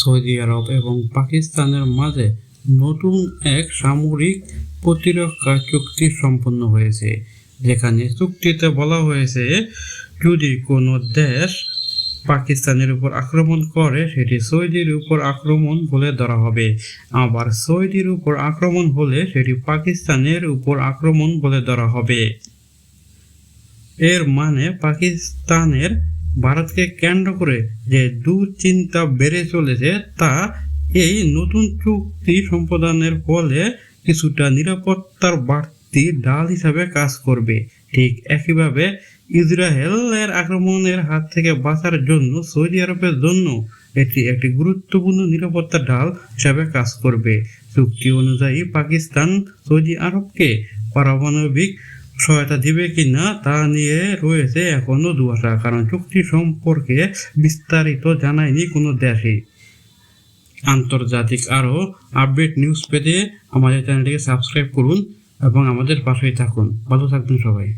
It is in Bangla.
সৌদি আরব এবং পাকিস্তানের মাঝে নতুন এক সামরিক প্রতিরক্ষা চুক্তি সম্পন্ন হয়েছে, যেখানে চুক্তিতে বলা হয়েছে যদি কোনো দেশ পাকিস্তানের উপর আক্রমণ করে সেটি সৌদির উপর আক্রমণ বলে ধরা হবে, আবার সৌদির উপর আক্রমণ হলে সেটি পাকিস্তানের উপর আক্রমণ বলে ধরা হবে। এর মানে পাকিস্তানের ভারতকে কেন্দ্র করে যে দুশ্চিন্তা বেড়ে চলেছে তা এই নতুন চুক্তি সম্পাদনের ফলে কিছুটা নিরাপত্তার বাড়তি ঢাল হিসাবে কাজ করবে। ঠিক একইভাবে ইসরায়েলের আক্রমণের হাত থেকে বাঁচার জন্য সৌদি আরবের জন্য এটি একটি গুরুত্বপূর্ণ নিরাপত্তা ঢাল হিসাবে কাজ করবে। চুক্তি অনুযায়ী পাকিস্তান সৌদি আরবকে পারমাণবিক সহায়তা দিবে কিনা তা নিয়ে রয়েছে এখনো ধোঁয়াশা, কারণ চুক্তি সম্পর্কে বিস্তারিত জানায়নি কোনো দেশই। আন্তর্জাতিক আরও আপডেট নিউজ পেতে আমাদের চ্যানেলটিকে সাবস্ক্রাইব করুন এবং আমাদের পাশেই থাকুন। ভালো থাকবেন সবাই।